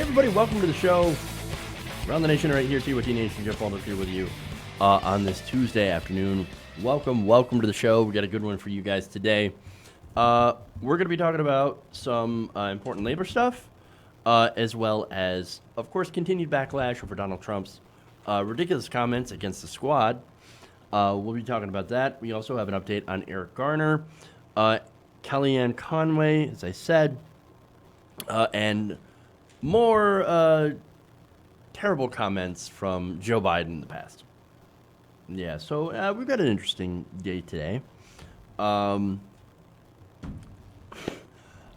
everybody, welcome to the show. Around the Nation right here, TYT Nation. Jeff Waldorf here with you on this Tuesday afternoon. Welcome to the show. We got a good one for you guys today. We're going to be talking about some important labor stuff, as well as, of course, continued backlash over Donald Trump's ridiculous comments against the squad. We'll be talking about that. We also have an update on Eric Garner, Kellyanne Conway, as I said, and more terrible comments from Joe Biden in the past. Yeah, so we've got an interesting day today. I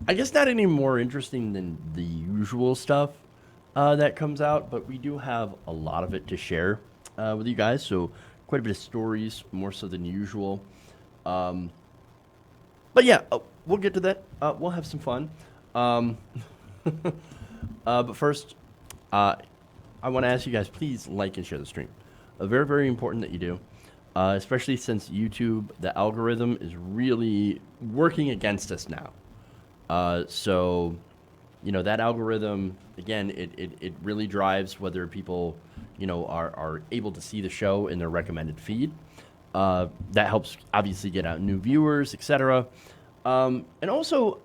guess not any more interesting than the usual stuff that comes out, but we do have a lot of it to share with you guys. So quite a bit of stories, more so than usual. But yeah, we'll get to that. We'll have some fun. But first, I want to ask you guys, please like and share the stream. Very, very important that you do, especially since YouTube, the algorithm is really working against us now. So, you know, that algorithm, again, it really drives whether people, you know, are able to see the show in their recommended feed. That helps, obviously, get out new viewers, etc. And also,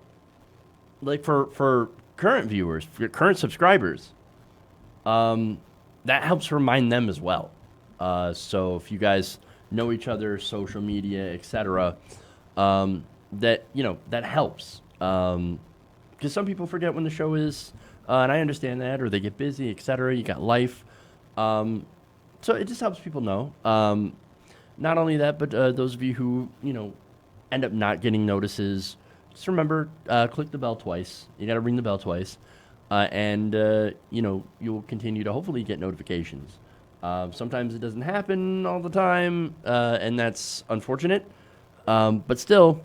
like, for current viewers, for current subscribers, that helps remind them as well. So if you guys know each other, social media, etc., that, you know, that helps. Because some people forget when the show is, and I understand that, or they get busy, etc. You got life. So it just helps people know. Not only that, but those of you who, you know, end up not getting notices, just remember, click the bell twice. You got to ring the bell twice. And, you know, you'll continue to hopefully get notifications. Sometimes it doesn't happen all the time, and that's unfortunate. But still,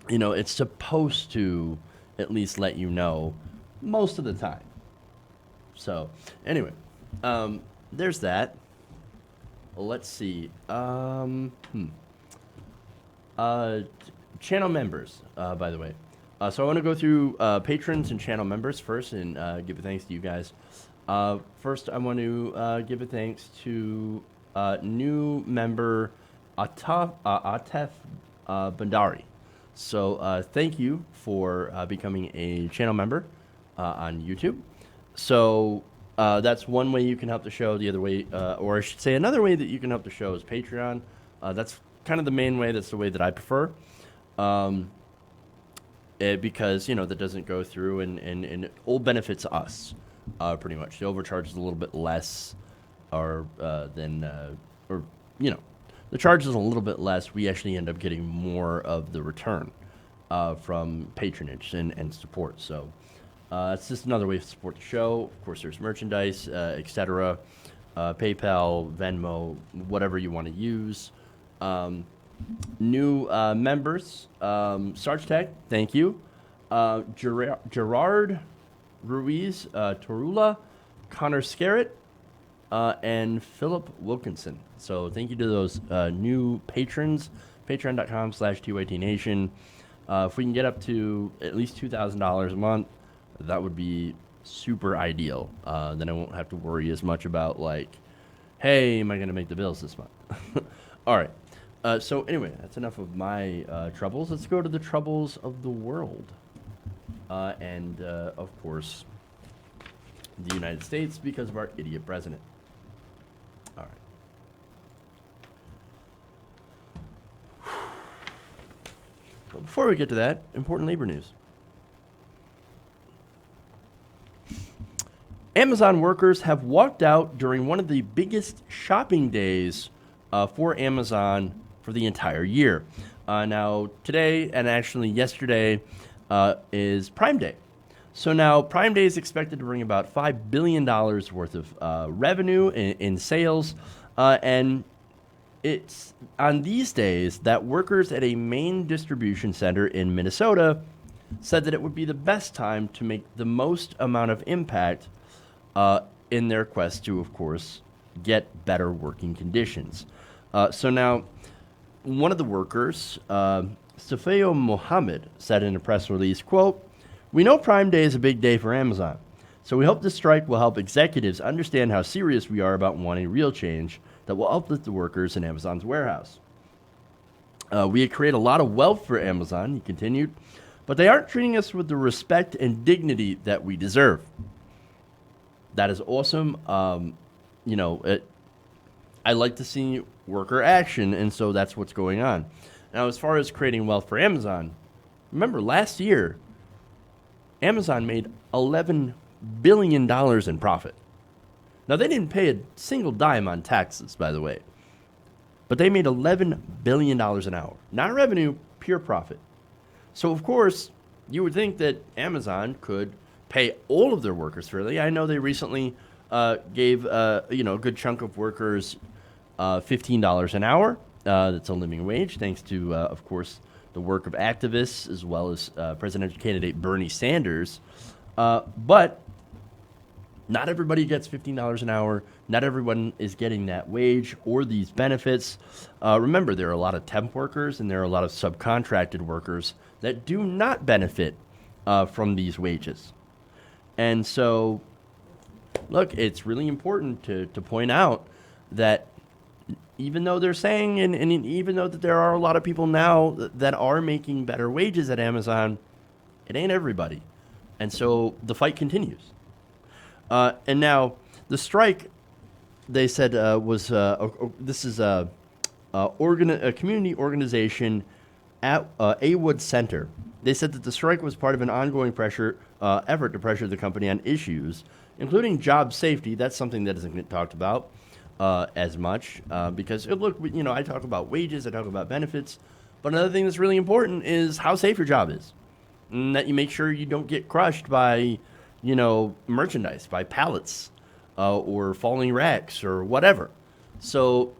you know, it's supposed to at least let you know most of the time. So, anyway, there's that. Let's see. Channel members, by the way. So I want to go through patrons and channel members first and give a thanks to you guys. First, I want to give a thanks to new member Atef Bandari. So thank you for becoming a channel member on YouTube. So that's one way you can help the show. The other way, or I should say another way that you can help the show is Patreon. That's kind of the main way. That's the way that I prefer. Because, you know, that doesn't go through and it all benefits us, pretty much. The overcharge is a little bit less or, you know, the charge is a little bit less. We actually end up getting more of the return from patronage and support. So it's just another way to support the show. Of course, there's merchandise, etc., PayPal, Venmo, whatever you want to use. New members, Sarge Tech, thank you. Gerard Ruiz Torula, Connor Scarrett, and Philip Wilkinson. So thank you to those new patrons, patreon.com/TYTNation. If we can get up to at least $2,000 a month, that would be super ideal. Then I won't have to worry as much about, like, hey, am I going to make the bills this month? All right. So anyway, that's enough of my troubles. Let's go to the troubles of the world. And, of course, the United States because of our idiot president. All right. But before we get to that, important labor news. Amazon workers have walked out during one of the biggest shopping days for Amazon for the entire year. Now, today and actually yesterday is Prime Day. So now Prime Day is expected to bring about $5 billion worth of revenue in sales. And it's on these days that workers at a main distribution center in Minnesota said that it would be the best time to make the most amount of impact in their quest to, of course, get better working conditions. So now, one of the workers, Safeo Mohammed, said in a press release, quote, "We know Prime Day is a big day for Amazon. So we hope this strike will help executives understand how serious we are about wanting real change that will uplift the workers in Amazon's warehouse. We create a lot of wealth for Amazon, he continued, but they aren't treating us with the respect and dignity that we deserve. That is awesome. I like to see worker action, and so that's what's going on. Now, as far as creating wealth for Amazon, remember last year, Amazon made $11 billion in profit. Now, they didn't pay a single dime on taxes, by the way, but they made $11 billion an hour. Not revenue, pure profit. So, of course, you would think that Amazon could pay all of their workers fairly. I know they recently gave a good chunk of workers $15 an hour. That's a living wage, thanks to, of course, the work of activists as well as presidential candidate Bernie Sanders. But not everybody gets $15 an hour. Not everyone is getting that wage or these benefits. Remember, there are a lot of temp workers and there are a lot of subcontracted workers that do not benefit from these wages. And so, look, it's really important to point out that even though they're saying, and even though that there are a lot of people now that are making better wages at Amazon, it ain't everybody. And so the fight continues. And now the strike, they said, was this is a community organization at Awood Center. They said that the strike was part of an ongoing effort to pressure the company on issues, including job safety. That's something that doesn't get talked about as much because, look, I talk about wages, I talk about benefits, but another thing that's really important is how safe your job is, and that you make sure you don't get crushed by, merchandise, by pallets or falling racks or whatever. So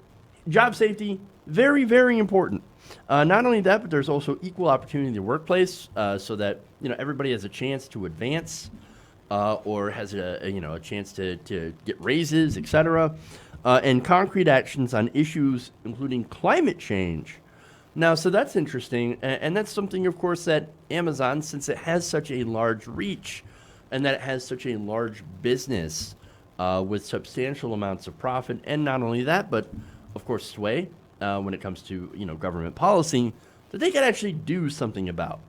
job safety, very, very important. Not only that, but there's also equal opportunity in the workplace so that, everybody has a chance to advance or has a chance to get raises, etc. And concrete actions on issues including climate change. Now, so that's interesting. And that's something, of course, that Amazon, since it has such a large reach and that it has such a large business with substantial amounts of profit, and not only that, but, of course, sway when it comes to, government policy, that they can actually do something about.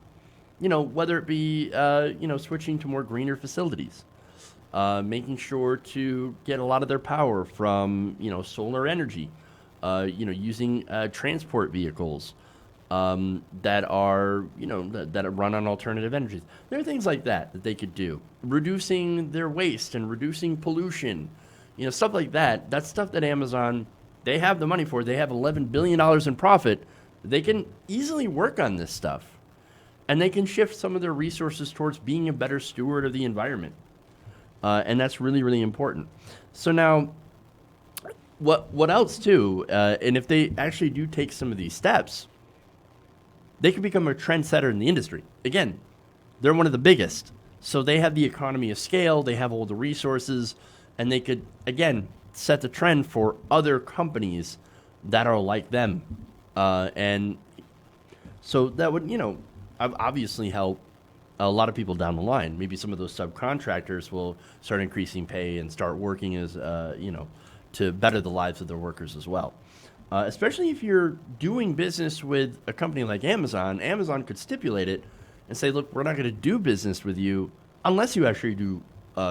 Whether it be, switching to more greener facilities, making sure to get a lot of their power from, solar energy, using transport vehicles that are, that run on alternative energies. There are things like that they could do. Reducing their waste and reducing pollution, stuff like that. That's stuff that Amazon, they have the money for. They have $11 billion in profit. They can easily work on this stuff. And they can shift some of their resources towards being a better steward of the environment. And that's really, really important. So now, what else too? And if they actually do take some of these steps, they could become a trendsetter in the industry. Again, they're one of the biggest. So they have the economy of scale. They have all the resources. And they could, again, set the trend for other companies that are like them. And so that would, obviously help a lot of people down the line. Maybe some of those subcontractors will start increasing pay and start working as, to better the lives of their workers as well. Especially if you're doing business with a company like Amazon, Amazon could stipulate it and say, look, we're not going to do business with you unless you actually do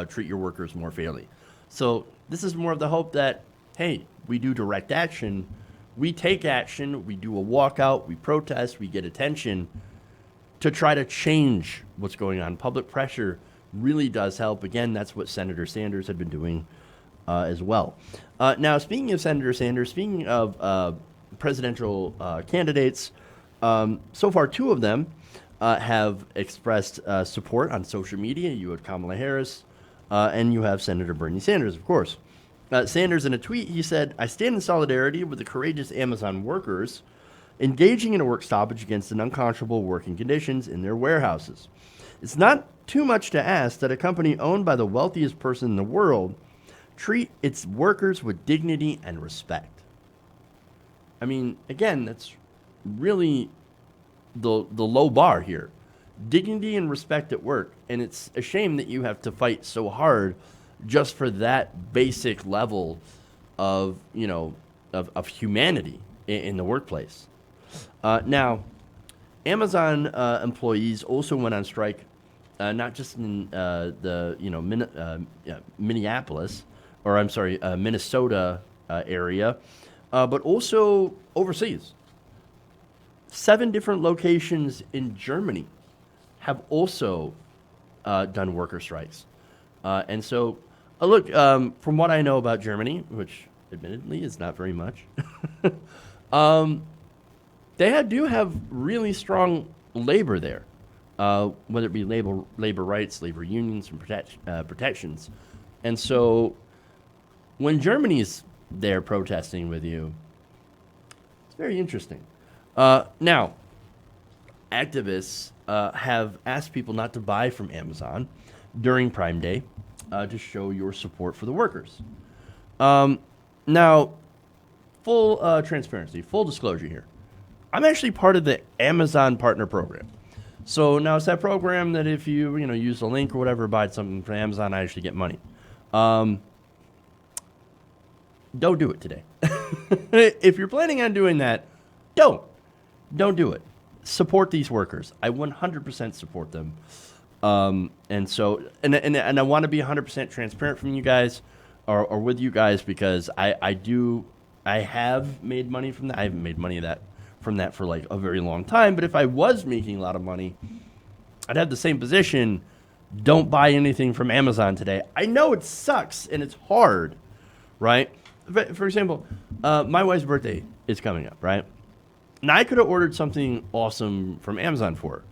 treat your workers more fairly. So this is more of the hope that, hey, we do direct action, we take action, we do a walkout, we protest, we get attention to try to change what's going on. Public pressure really does help. Again, that's what Senator Sanders had been doing as well. Now, speaking of Senator Sanders, speaking of presidential candidates, so far two of them have expressed support on social media. You have Kamala Harris, and you have Senator Bernie Sanders, of course. Sanders, in a tweet, he said, "I stand in solidarity with the courageous Amazon workers engaging in a work stoppage against the unconscionable working conditions in their warehouses. It's not too much to ask that a company owned by the wealthiest person in the world treat its workers with dignity and respect." I mean, again, that's really the low bar here. dignity and respect at work. And it's a shame that you have to fight so hard just for that basic level of, of humanity in the workplace. Now, Amazon employees also went on strike, not just in Minneapolis, or I'm sorry, Minnesota area, but also overseas. 7 different locations in Germany have also done worker strikes. And so, look, from what I know about Germany, which admittedly is not very much, they do have really strong labor there, whether it be labor rights, labor unions, and protections. And so when Germany's there protesting with you, it's very interesting. Now, activists have asked people not to buy from Amazon during Prime Day to show your support for the workers. Now, full transparency, full disclosure here. I'm actually part of the Amazon Partner Program. So now it's that program that if you use the link or whatever, buy something from Amazon, I actually get money. Don't do it today. If you're planning on doing that, don't do it. Support these workers. I 100% support them. And so, and I want to be 100% transparent from you guys, or with you guys, because I have made money from that. I haven't made money from that for like a very long time. But if I was making a lot of money, I'd have the same position. Don't buy anything from Amazon today. I know it sucks and it's hard, right? For example, my wife's birthday is coming up, right? And I could have ordered something awesome from Amazon for her.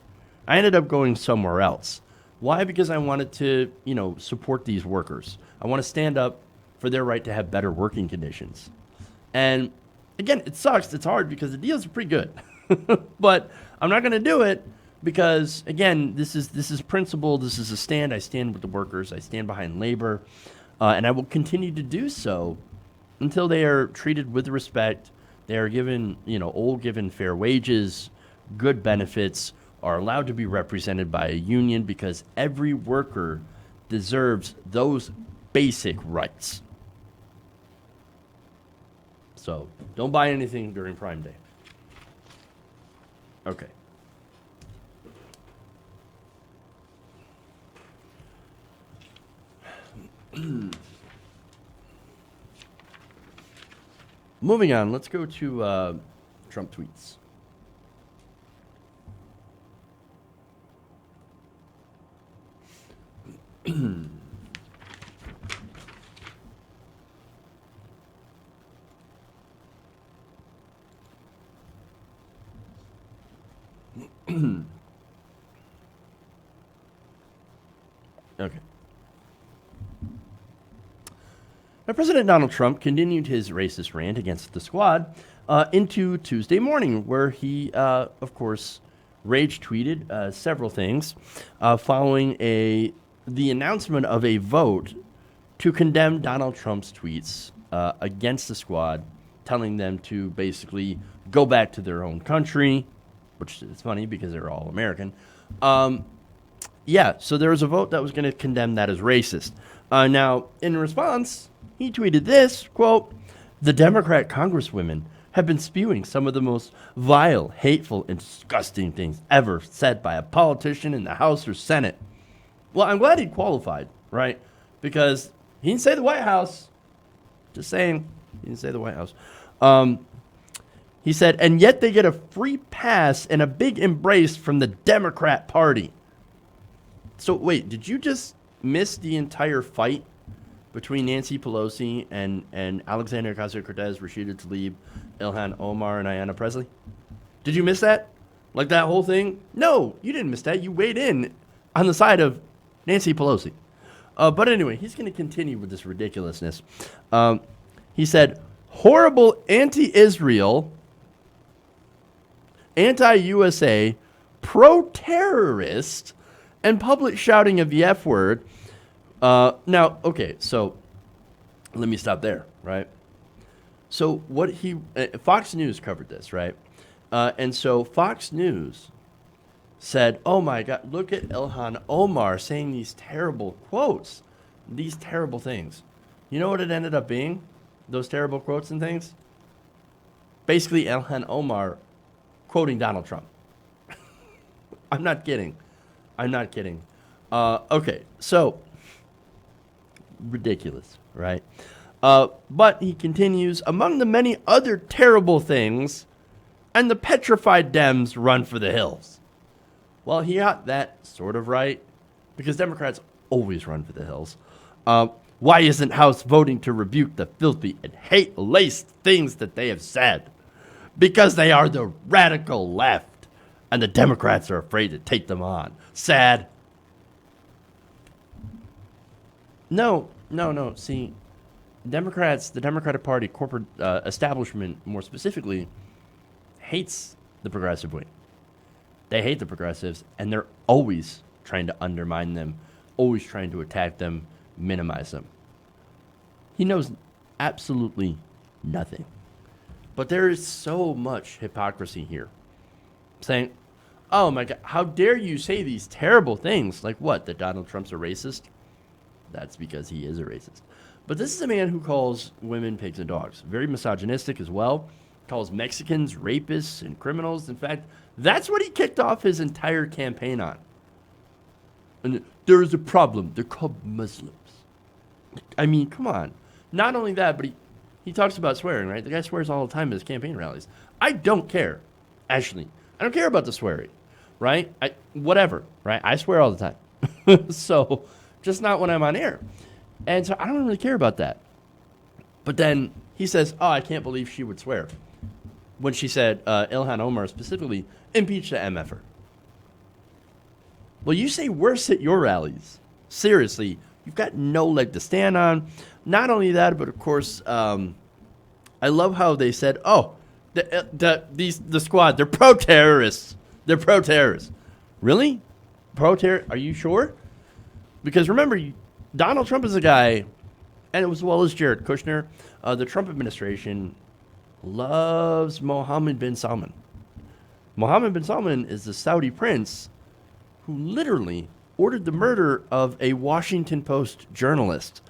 I ended up going somewhere else. Why? Because I wanted to, support these workers. I want to stand up for their right to have better working conditions. And again, it sucks. It's hard because the deals are pretty good. But I'm not going to do it because, again, this is principle. This is a stand. I stand with the workers. I stand behind labor. And I will continue to do so until they are treated with respect. They are given, given fair wages, good benefits, are allowed to be represented by a union, because every worker deserves those basic rights. So don't buy anything during Prime Day. Okay. Moving on, let's go to Trump tweets. Okay. Now, President Donald Trump continued his racist rant against the squad into Tuesday morning, where he, of course, rage tweeted several things following the announcement of a vote to condemn Donald Trump's tweets against the squad, telling them to basically go back to their own country, which is funny because they're all American. So there was a vote that was going to condemn that as racist. Now, in response, he tweeted this, quote, "The Democrat congresswomen have been spewing some of the most vile, hateful, and disgusting things ever said by a politician in the House or Senate." Well, I'm glad he qualified, right? Because he didn't say the White House. Just saying, he didn't say the White House. He said, and yet they get a free pass and a big embrace from the Democrat Party. So wait, did you just miss the entire fight between Nancy Pelosi and Alexandria Ocasio-Cortez, Rashida Tlaib, Ilhan Omar, and Ayanna Pressley? Did you miss that? Like that whole thing? No, you didn't miss that. You weighed in on the side of Nancy Pelosi. But anyway, he's going to continue with this ridiculousness. He said, horrible anti-Israel, anti-USA, pro-terrorist, and public shouting of the F word. Now, okay, so let me stop there, right? So Fox News covered this, right? And so Fox News said, oh my God, look at Ilhan Omar saying these terrible quotes, these terrible things. You know what it ended up being? Those terrible quotes and things? Basically, Ilhan Omar quoting Donald Trump. I'm not kidding. I'm not kidding. Okay, so ridiculous, right? But he continues, among the many other terrible things, and the petrified Dems run for the hills. Well, he got that sort of right, because Democrats always run for the hills. Why isn't House voting to rebuke the filthy and hate-laced things that they have said? Because they are the radical left, and the Democrats are afraid to take them on. Sad. No. See, Democrats, the Democratic Party, corporate establishment, more specifically, hates the progressive wing. They hate the progressives, and they're always trying to undermine them, always trying to attack them, minimize them. He knows absolutely nothing. But there is so much hypocrisy here. Saying, oh my God, how dare you say these terrible things? Like what, that Donald Trump's a racist? That's because he is a racist. But this is a man who calls women pigs and dogs. Very misogynistic as well. Calls Mexicans rapists and criminals. In fact, that's what he kicked off his entire campaign on. And there is a problem. They're called Muslims. I mean, come on. Not only that, but he talks about swearing, right? The guy swears all the time at his campaign rallies. I don't care, actually. I don't care about the swearing, right? Whatever, right? I swear all the time. So, just not when I'm on air. And so I don't really care about that. But then he says, oh, I can't believe she would swear. When she said, Ilhan Omar specifically, impeach the MFer. Well, you say worse at your rallies. Seriously, you've got no leg to stand on. Not only that, but of course, I love how they said, oh, the squad, they're pro-terrorists. They're pro-terrorists. Really? Pro-terror? Are you sure? Because remember, Donald Trump is a guy, and as well as Jared Kushner, the Trump administration loves Mohammed bin Salman. Mohammed bin Salman is the Saudi prince who literally ordered the murder of a Washington Post journalist.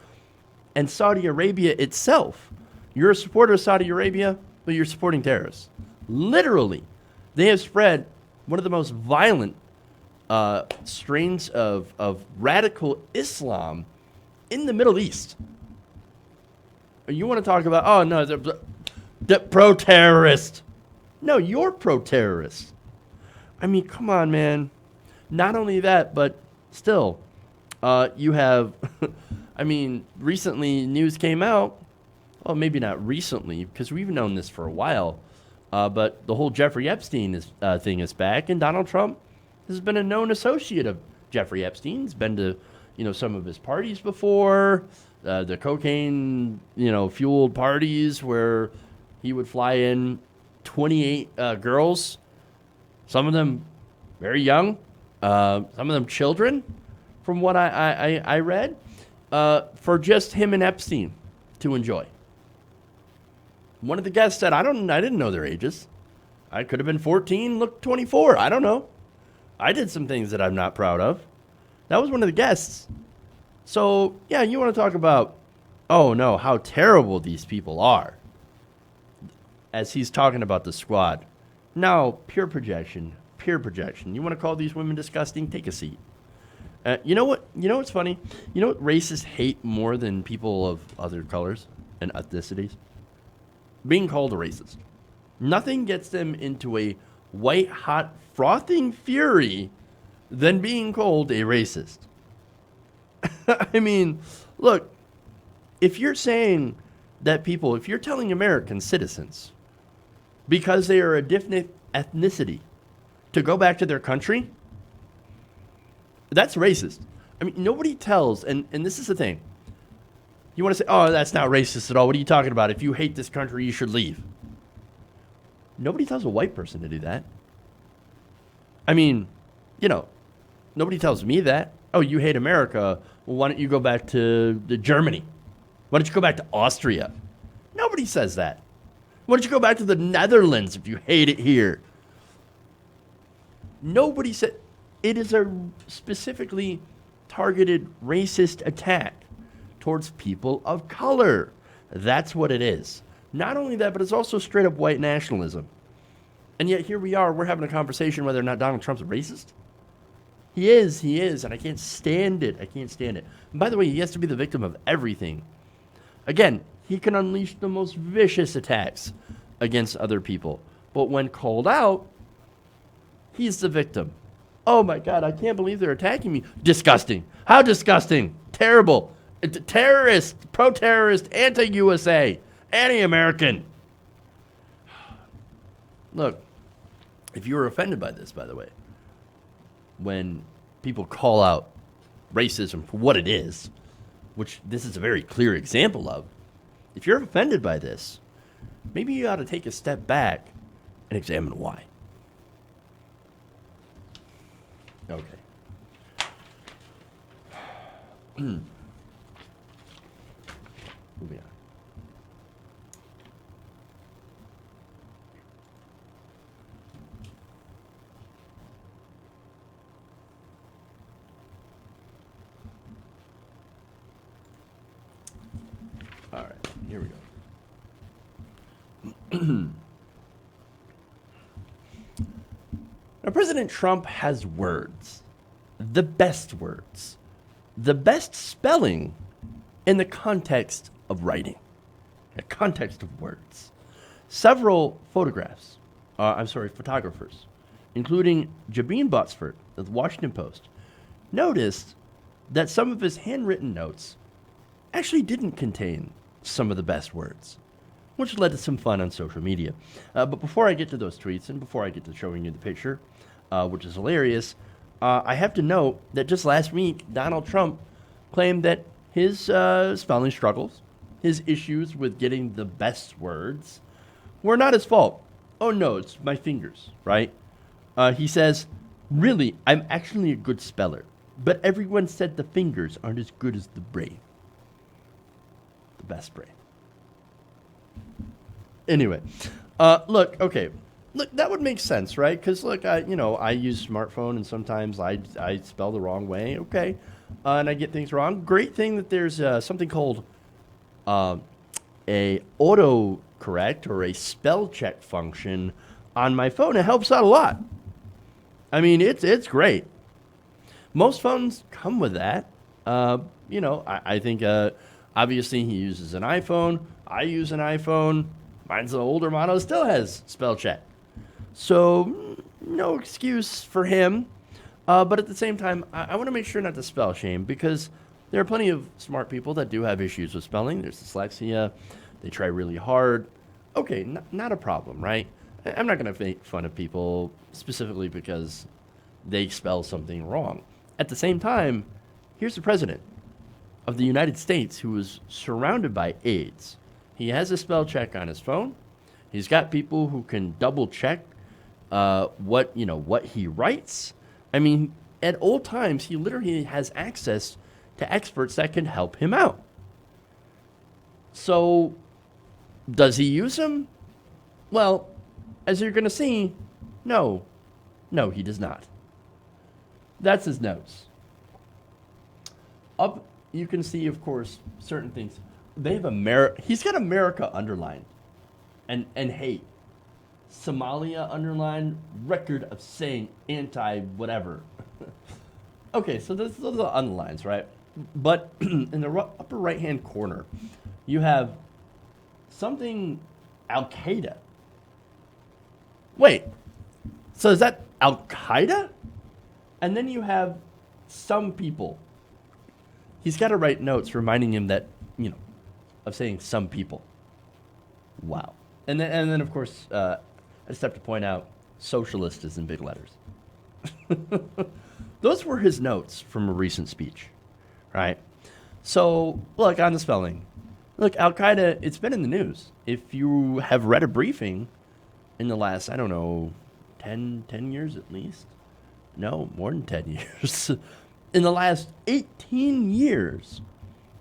And Saudi Arabia itself, you're a supporter of Saudi Arabia, but you're supporting terrorists. Literally, they have spread one of the most violent strains of radical Islam in the Middle East. You want to talk about, oh, no, the pro-terrorist. No, you're pro-terrorist. I mean, come on, man. Not only that, but still, you have, I mean, recently news came out. Well, maybe not recently, because we've known this for a while. But the whole Jeffrey Epstein thing is back, and Donald Trump has been a known associate of Jeffrey Epstein. He's been to, some of his parties before, the cocaine, fueled parties where he would fly in 28 girls, some of them very young, some of them children, from what I read, for just him and Epstein to enjoy. One of the guests said, I didn't know their ages. I could have been 14, look 24. I don't know. I did some things that I'm not proud of. That was one of the guests. So, yeah, you want to talk about, oh no, how terrible these people are. As he's talking about the squad. No, pure projection. Pure projection. You want to call these women disgusting? Take a seat. You know what? You know what's funny? You know what racists hate more than people of other colors and ethnicities? Being called a racist. Nothing gets them into a white-hot, frothing fury than being called a racist. I mean, look, if you're saying that people, if you're telling American citizens, because they are a different ethnicity, to go back to their country, that's racist. I mean, nobody tells, and this is the thing. You want to say, oh, that's not racist at all. What are you talking about? If you hate this country, you should leave. Nobody tells a white person to do that. I mean, nobody tells me that. Oh, you hate America. Well, why don't you go back to Germany? Why don't you go back to Austria? Nobody says that. Why don't you go back to the Netherlands if you hate it here? Nobody said it is a specifically targeted racist attack towards people of color. That's what it is. Not only that, but it's also straight up white nationalism. And yet here we are, we're having a conversation whether or not Donald Trump's a racist. He is, and I can't stand it. And by the way, he has to be the victim of everything. Again, he can unleash the most vicious attacks against other people. But when called out, he's the victim. Oh my God, I can't believe they're attacking me. Disgusting. How disgusting. Terrible. Terrorist, pro-terrorist, anti-USA, anti-American. Look, if you were offended by this, by the way, when people call out racism for what it is, which this is a very clear example of, if you're offended by this, maybe you ought to take a step back and examine why. Okay. Moving on. All right, here we go. Now, President Trump has words, the best spelling in the context of writing, the context of words. Several photographers, including Jabin Botsford of the Washington Post, noticed that some of his handwritten notes actually didn't contain some of the best words, which led to some fun on social media. But before I get to those tweets and before I get to showing you the picture, which is hilarious, I have to note that just last week, Donald Trump claimed that his spelling struggles, his issues with getting the best words, were not his fault. Oh no, it's my fingers, right? He says, really, I'm actually a good speller, but everyone said the fingers aren't as good as the brain. The best brain. Anyway, look, that would make sense, right? Because look, I use smartphone and sometimes I spell the wrong way, okay, and I get things wrong. Great thing that there's something called a autocorrect or a spell check function on my phone. It helps out a lot. I mean, it's great. Most phones come with that. I think obviously he uses an iPhone. I use an iPhone. Mine's an older model. Still has spell check. So no excuse for him. But at the same time, I want to make sure not to spell shame because there are plenty of smart people that do have issues with spelling. There's dyslexia. They try really hard. Okay, not a problem, right? I'm not going to make fun of people specifically because they spell something wrong. At the same time, here's the president of the United States who is surrounded by aides. He has a spell check on his phone. He's got people who can double check what he writes. I mean, at all times, he literally has access to experts that can help him out. So, does he use them? Well, as you're going to see, no, he does not. That's his notes. Up, you can see, of course, certain things. They have he's got America underlined and hate. Somalia underlined, record of saying anti-whatever. Okay, so those are the underlines, right? But in the upper right-hand corner, you have something Al-Qaeda. Wait, so is that Al-Qaeda? And then you have some people. He's got to write notes reminding him that, of saying some people. Wow. And then of course, I just have to point out, socialist is in big letters. Those were his notes from a recent speech, right? So, look, on the spelling. Look, Al-Qaeda, it's been in the news. If you have read a briefing in the last, 10 years at least. No, more than 10 years. In the last 18 years,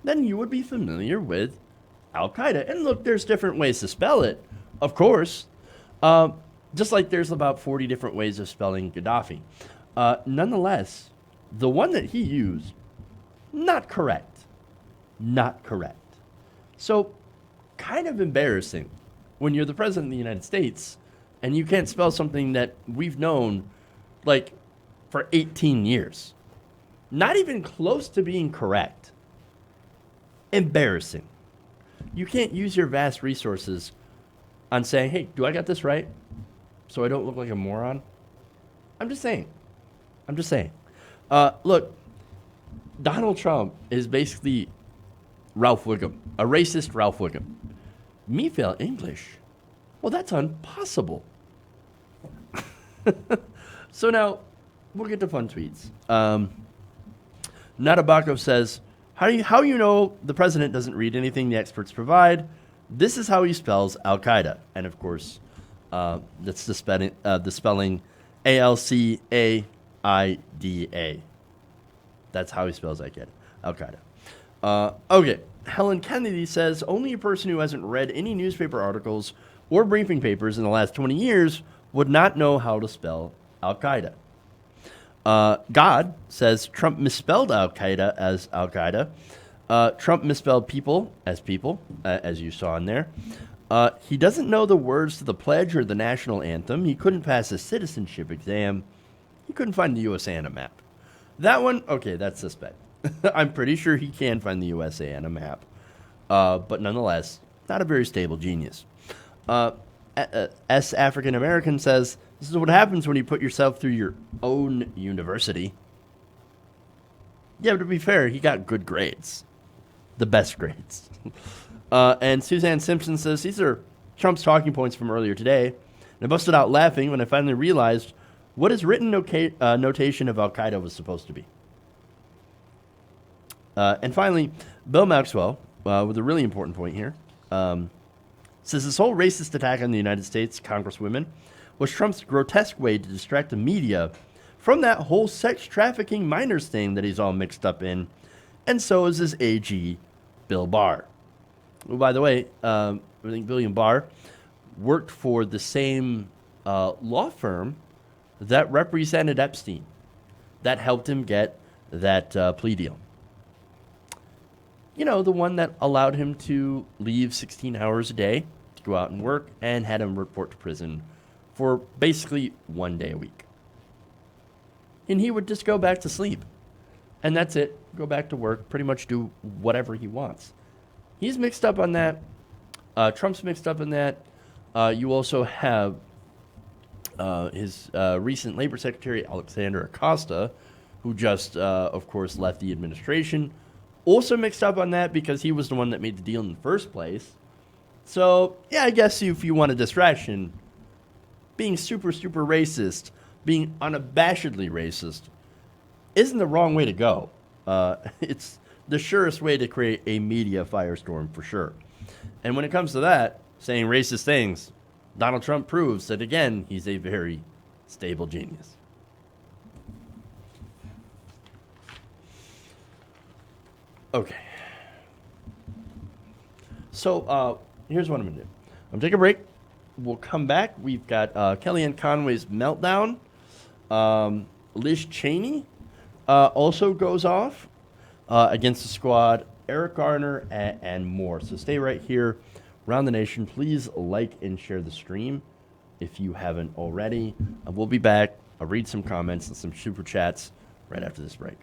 then you would be familiar with Al-Qaeda. And look, there's different ways to spell it, of course. Just like there's about 40 different ways of spelling Gaddafi. Nonetheless, the one that he used, not correct. Not correct. So, kind of embarrassing when you're the president of the United States and you can't spell something that we've known like for 18 years. Not even close to being correct. Embarrassing. You can't use your vast resources on saying, hey, do I got this right? So I don't look like a moron? I'm just saying. I'm just saying. Look, Donald Trump is basically Ralph Wiggum, a racist Ralph Wiggum. Me fail English? Well, that's impossible. So now, we'll get to fun tweets. Natabakov says, how you know the president doesn't read anything the experts provide? This is how he spells Al Qaeda, and of course, that's the spelling Alcaida. That's how he spells Al Qaeda. Okay, Helen Kennedy says only a person who hasn't read any newspaper articles or briefing papers in the last 20 years would not know how to spell Al Qaeda. God says Trump misspelled Al Qaeda as Al Qaeda. Trump misspelled people, as you saw in there. He doesn't know the words to the pledge or the national anthem. He couldn't pass a citizenship exam. He couldn't find the USA on a map. That one, okay, that's suspect. I'm pretty sure he can find the USA on a map. But nonetheless, not a very stable genius. S. African American says, this is what happens when you put yourself through your own university. Yeah, but to be fair, he got good grades. The best grades. And Suzanne Simpson says, these are Trump's talking points from earlier today. And I busted out laughing when I finally realized what his written notation of Al Qaeda was supposed to be. And finally, Bill Maxwell, with a really important point here, says this whole racist attack on the United States Congresswomen was Trump's grotesque way to distract the media from that whole sex trafficking minors thing that he's all mixed up in. And so is his AG, Bill Barr. Who, by the way, I think William Barr worked for the same law firm that represented Epstein, that helped him get that plea deal. You know, the one that allowed him to leave 16 hours a day to go out and work and had him report to prison for basically 1 day a week. And he would just go back to sleep. And that's it. Go back to work, pretty much do whatever he wants. He's mixed up on that. Trump's mixed up in that. You also have his recent labor secretary, Alexander Acosta, who just, of course, left the administration. Also mixed up on that because he was the one that made the deal in the first place. So, yeah, I guess if you want a distraction, being super, super racist, being unabashedly racist, isn't the wrong way to go. It's the surest way to create a media firestorm for sure. And when it comes to that, saying racist things, Donald Trump proves that, again, he's a very stable genius. Okay. So here's what I'm going to do. I'm going to take a break. We'll come back. We've got Kellyanne Conway's meltdown. Liz Cheney also goes off against the squad. Eric Garner and more. So stay right here around the nation. Please like and share the stream if you haven't already. We'll be back. I'll read some comments and some super chats right after this break.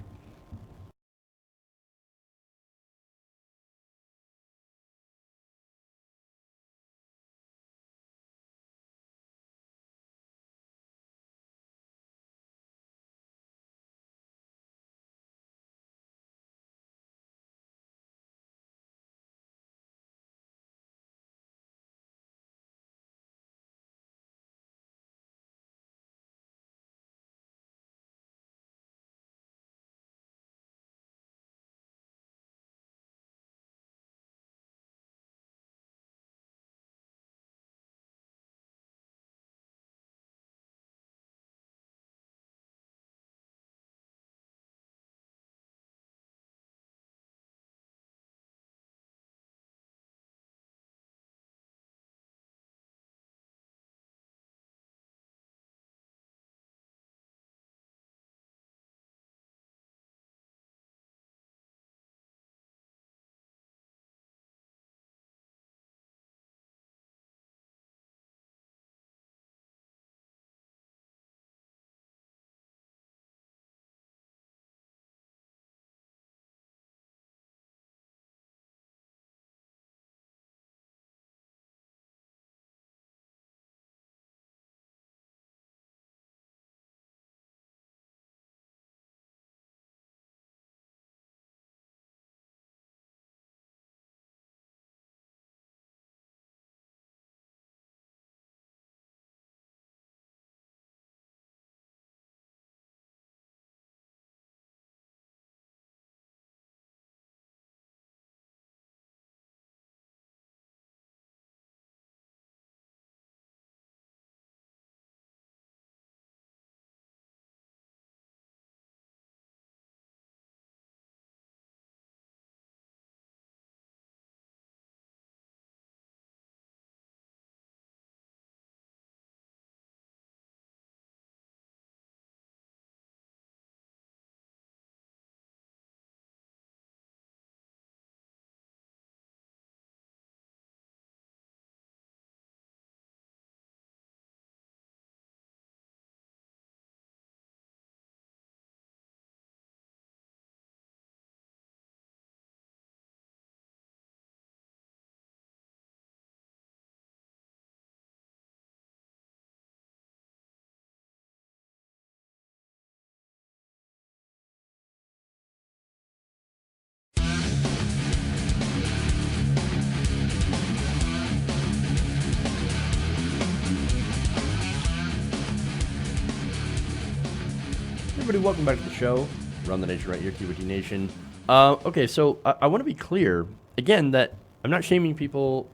everybody, welcome back to the show. Run the Nation right here, TWT Nation. Okay, so I want to be clear, again, that I'm not shaming people.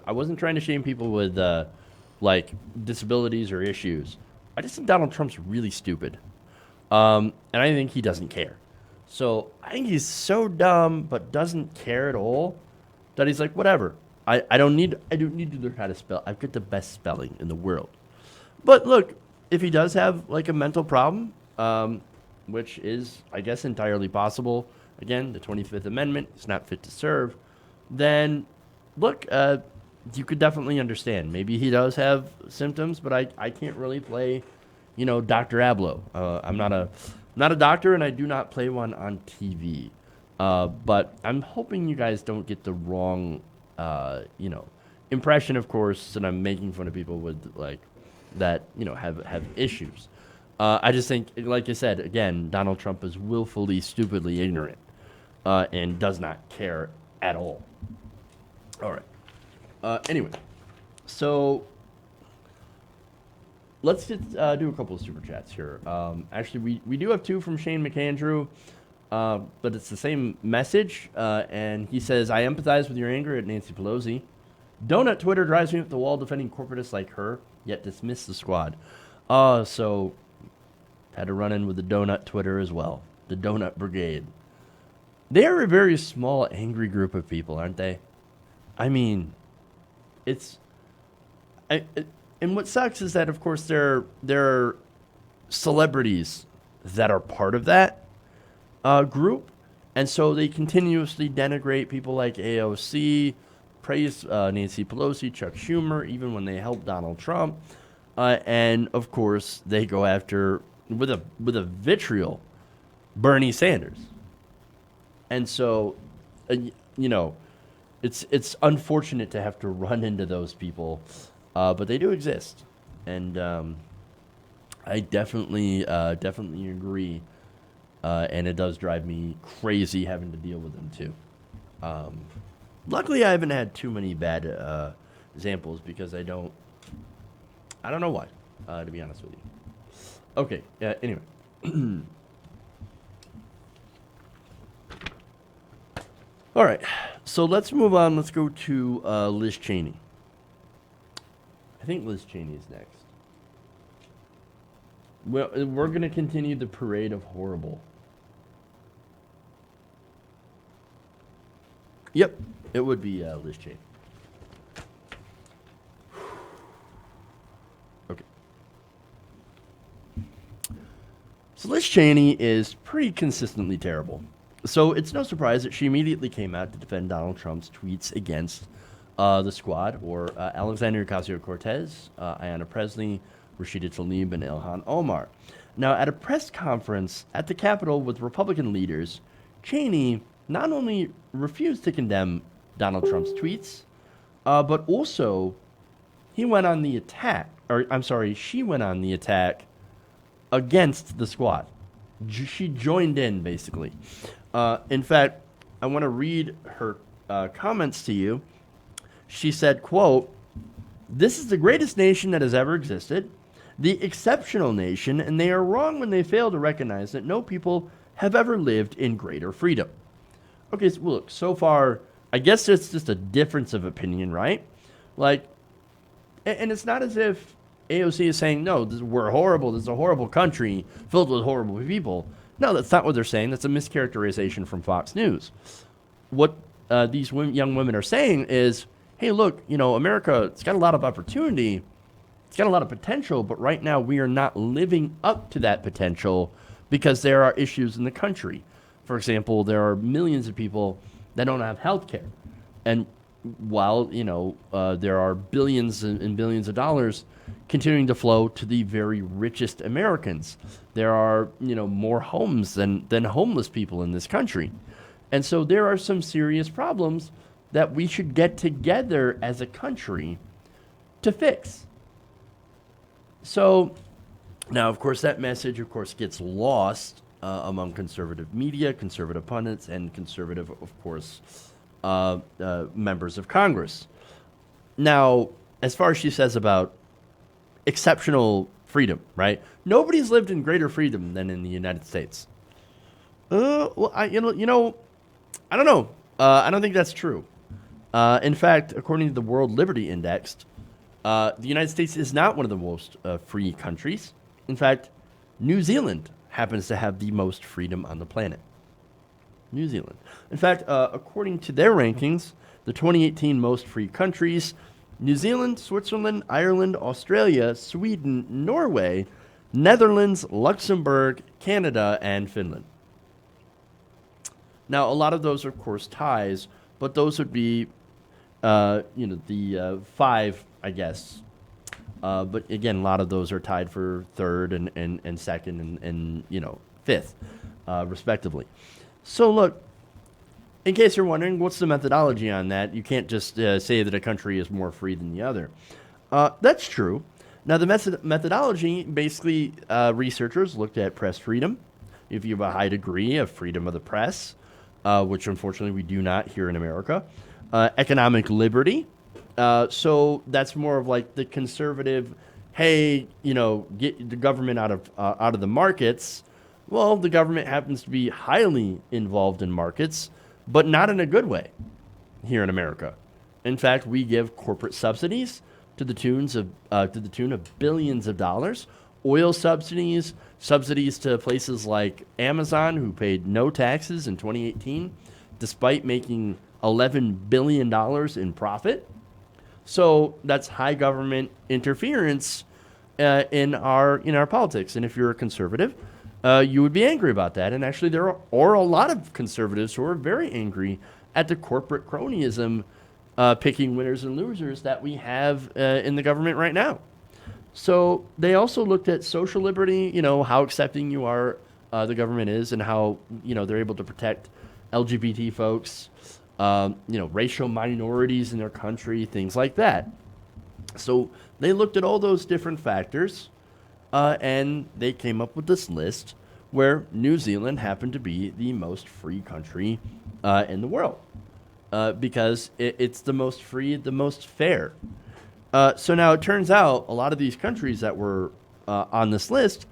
I wasn't trying to shame people with, like, disabilities or issues. I just think Donald Trump's really stupid. And I think he doesn't care. So I think he's so dumb but doesn't care at all that he's like, whatever. I don't need to learn how to spell. I've got the best spelling in the world. But look, if he does have like a mental problem, which is, I guess, entirely possible, again, the 25th Amendment is not fit to serve, then look, you could definitely understand. Maybe he does have symptoms, but I can't really play, Dr. Abloh. I'm not a doctor, and I do not play one on TV. But I'm hoping you guys don't get the wrong, impression, of course, that I'm making fun of people with like that, have issues. I just think, like I said, again, Donald Trump is willfully, stupidly ignorant, and does not care at all. All right. Anyway, so let's do a couple of super chats here. Actually, we do have two from Shane McAndrew, but it's the same message. And he says, I empathize with your anger at Nancy Pelosi. Donut Twitter drives me up the wall defending corporatists like her, yet dismiss the squad. So had to run in with the Donut Twitter as well. The Donut Brigade. They are a very small, angry group of people, aren't they? I mean, and what sucks is that, of course, there are celebrities that are part of that group, and so they continuously denigrate people like AOC, praise Nancy Pelosi, Chuck Schumer, even when they help Donald Trump, and of course they go after with a vitriol Bernie Sanders, and so it's unfortunate to have to run into those people, but they do exist, and I definitely agree, and it does drive me crazy having to deal with them too. Luckily, I haven't had too many bad examples because I don't know why, to be honest with you. Okay, anyway. All right, so let's move on. Let's go to Liz Cheney. I think Liz Cheney is next. Well, we're going to continue the parade of horrible. Yep, it would be Liz Cheney. Okay. So Liz Cheney is pretty consistently terrible. So it's no surprise that she immediately came out to defend Donald Trump's tweets against the squad, or Alexandria Ocasio-Cortez, Ayanna Pressley, Rashida Tlaib, and Ilhan Omar. Now, at a press conference at the Capitol with Republican leaders, Cheney not only refused to condemn Donald Trump's tweets, but also she went on the attack against the squad. She joined in, basically. In fact, I want to read her comments to you. She said, quote, "This is the greatest nation that has ever existed, the exceptional nation, and they are wrong when they fail to recognize that no people have ever lived in greater freedom." Okay, so look, so far, I guess it's just a difference of opinion, right? Like, and it's not as if AOC is saying, no, we're horrible, this is a horrible country filled with horrible people. No, that's not what they're saying. That's a mischaracterization from Fox News. What these young women are saying is, hey, look, America, it's got a lot of opportunity, it's got a lot of potential, but right now we are not living up to that potential because there are issues in the country. For example, there are millions of people that don't have health care. And while, there are billions and billions of dollars continuing to flow to the very richest Americans, there are, more homes than homeless people in this country. And so there are some serious problems that we should get together as a country to fix. So now, of course, that message, gets lost among conservative media, conservative pundits, and conservative, of course, members of Congress. Now, as far as she says about exceptional freedom, right? Nobody's lived in greater freedom than in the United States. Well, I don't know. I don't think that's true. In fact, according to the World Liberty Index, the United States is not one of the most free countries. In fact, New Zealand happens to have the most freedom on the planet. New Zealand. In fact, according to their rankings, the 2018 most free countries: New Zealand, Switzerland, Ireland, Australia, Sweden, Norway, Netherlands, Luxembourg, Canada, and Finland. Now, a lot of those are, of course, ties, but those would be, the five, I guess. But again, a lot of those are tied for third and second and fifth, respectively. So look, in case you're wondering, what's the methodology on that? You can't just say that a country is more free than the other. That's true. Now, the methodology, basically, researchers looked at press freedom. If you have a high degree of freedom of the press, which unfortunately we do not here in America, economic liberty. So that's more of like the conservative, hey, get the government out of the markets. Well, the government happens to be highly involved in markets, but not in a good way here in America. In fact, we give corporate subsidies to the tune of billions of dollars, oil subsidies to places like Amazon, who paid no taxes in 2018, despite making $11 billion in profit. So that's high government interference in our politics. And if you're a conservative, you would be angry about that. And actually, there are a lot of conservatives who are very angry at the corporate cronyism, picking winners and losers that we have in the government right now. So they also looked at social liberty, how accepting you are, the government is, and how, they're able to protect LGBT folks, racial minorities in their country, things like that. So they looked at all those different factors, and they came up with this list where New Zealand happened to be the most free country in the world, because it's the most free, the most fair. So now it turns out a lot of these countries that were on this list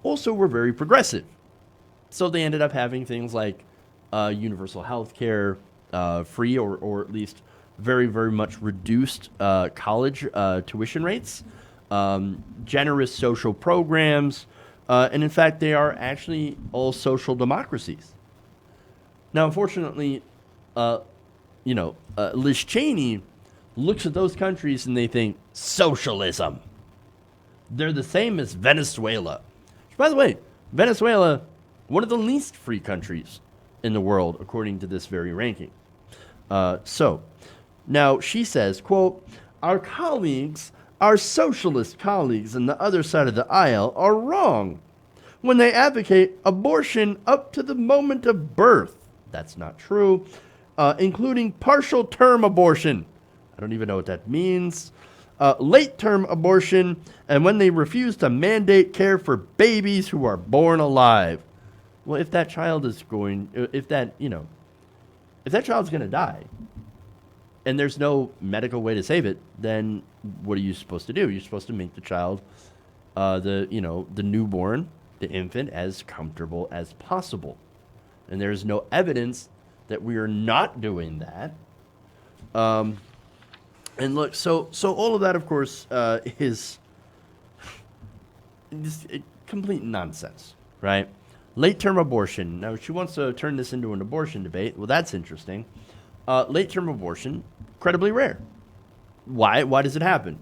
also were very progressive. So they ended up having things like universal health care, free or at least very, very much reduced college tuition rates, generous social programs, and in fact, they are actually all social democracies. Now, unfortunately, Liz Cheney looks at those countries and they think socialism. They're the same as Venezuela. By the way, Venezuela, one of the least free countries in the world, according to this very ranking. So now she says, quote, our socialist colleagues on the other side of the aisle are wrong when they advocate abortion up to the moment of birth. That's not true, including partial term abortion. I don't even know what that means. Late-term abortion, and when they refuse to mandate care for babies who are born alive. Well, if that child is if that child's going to die, and there's no medical way to save it, then what are you supposed to do? You're supposed to make the child, the newborn, the infant, as comfortable as possible. And there's no evidence that we are not doing that. And look, so all of that, of course, is just complete nonsense, right? Late-term abortion. Now, she wants to turn this into an abortion debate. Well, that's interesting. Late-term abortion, incredibly rare. Why? Why does it happen?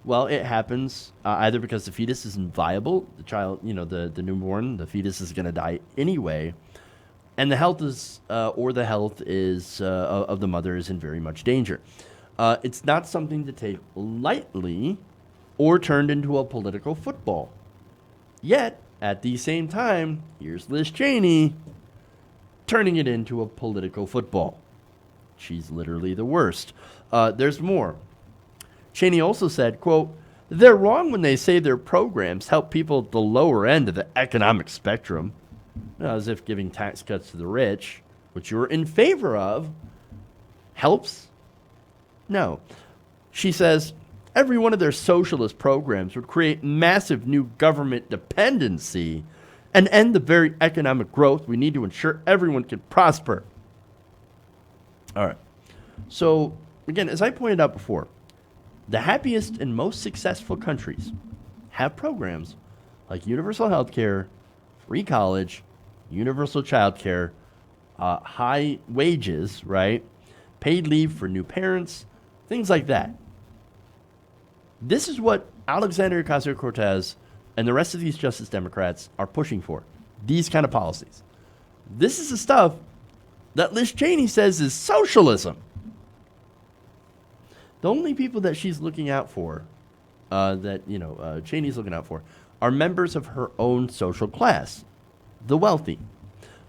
Well, it happens either because the fetus isn't viable, the child, the newborn, the fetus is going to die anyway, and the health of the mother is in very much danger. It's not something to take lightly or turned into a political football. Yet, at the same time, here's Liz Cheney turning it into a political football. She's literally the worst. There's more. Cheney also said, quote, they're wrong when they say their programs help people at the lower end of the economic spectrum, as if giving tax cuts to the rich, which you're in favor of, helps. No. She says, Every one of their socialist programs would create massive new government dependency and end the very economic growth we need to ensure everyone can prosper. All right. So, again, as I pointed out before, the happiest and most successful countries have programs like universal health care, free college, universal child care, high wages, right? Paid leave for new parents, things like that. This is what Alexandria Ocasio-Cortez and the rest of these Justice Democrats are pushing for. These kind of policies. This is the stuff that Liz Cheney says is socialism. The only people that she's looking out for, Cheney's looking out for, are members of her own social class, the wealthy.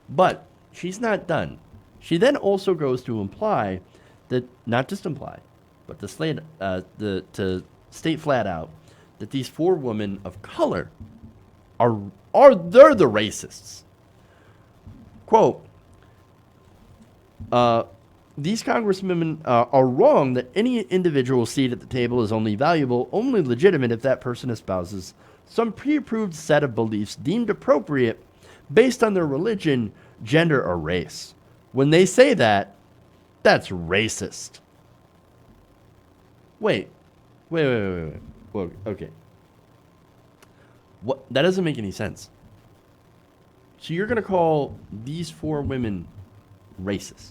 But she's not done. She then also goes to imply that, not just imply, but to state flat out that these four women of color they're the racists. Quote, these congresswomen are wrong that any individual seat at the table is only valuable, only legitimate if that person espouses some pre-approved set of beliefs deemed appropriate based on their religion, gender, or race. When they say that, that's racist. Wait. Well, okay. What? That doesn't make any sense. So you're going to call these four women racist?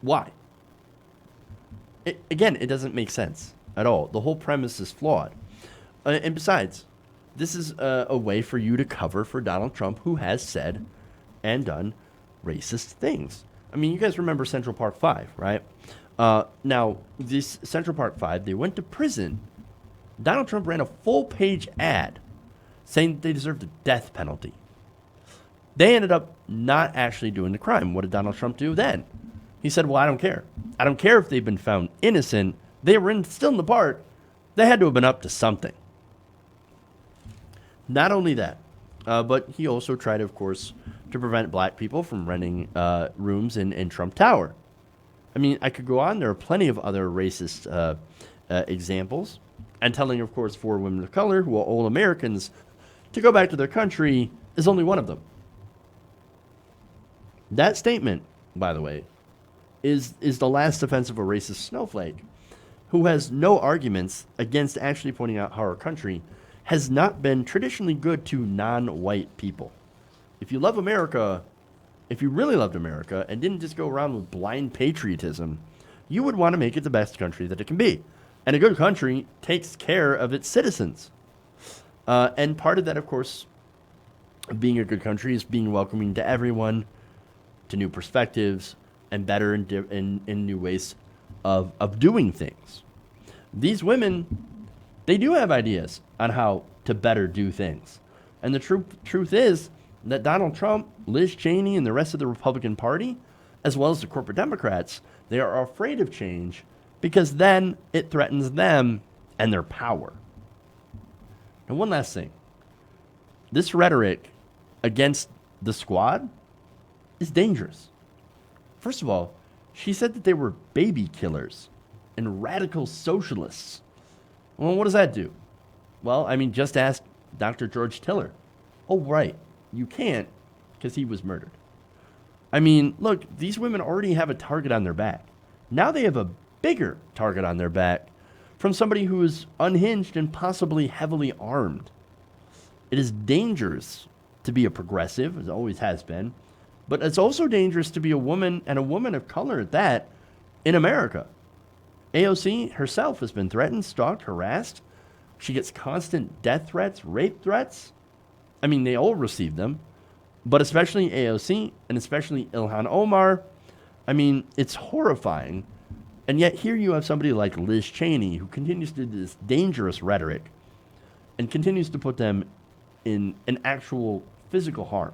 Why? It doesn't make sense at all. The whole premise is flawed. And besides, this is a way for you to cover for Donald Trump, who has said and done racist things. I mean, you guys remember Central Park 5, right? Now, this Central Park 5, they went to prison. Donald Trump ran a full-page ad saying that they deserved the death penalty. They ended up not actually doing the crime. What did Donald Trump do then? He said, well, I don't care. I don't care if they've been found innocent. They were still in the park. They had to have been up to something. Not only that, but he also tried, of course, to prevent black people from renting rooms in Trump Tower. I mean, I could go on. There are plenty of other racist examples. And telling, of course, four women of color who are all Americans to go back to their country is only one of them. That statement, by the way, is the last defense of a racist snowflake who has no arguments against actually pointing out how our country has not been traditionally good to non-white people. If you love America, if you really loved America and didn't just go around with blind patriotism, you would want to make it the best country that it can be. And a good country takes care of its citizens. And part of that, of course, being a good country is being welcoming to everyone, to new perspectives, and better in new ways of doing things. These women, they do have ideas on how to better do things. And the truth is that Donald Trump, Liz Cheney, and the rest of the Republican Party, as well as the corporate Democrats, they are afraid of change because then it threatens them and their power. And one last thing. This rhetoric against the squad is dangerous. First of all, she said that they were baby killers and radical socialists. Well, what does that do? Well, I mean, just ask Dr. George Tiller. Oh, right. You can't because he was murdered. I mean, look, these women already have a target on their back. Now they have a bigger target on their back from somebody who is unhinged and possibly heavily armed. It is dangerous to be a progressive, as it always has been, but it's also dangerous to be a woman, and a woman of color at that, in America. AOC herself has been threatened, stalked, harassed. She gets constant death threats, rape threats. I mean, they all receive them, but especially AOC and especially Ilhan Omar. I mean, it's horrifying. And yet here you have somebody like Liz Cheney who continues to do this dangerous rhetoric and continues to put them in an actual physical harm.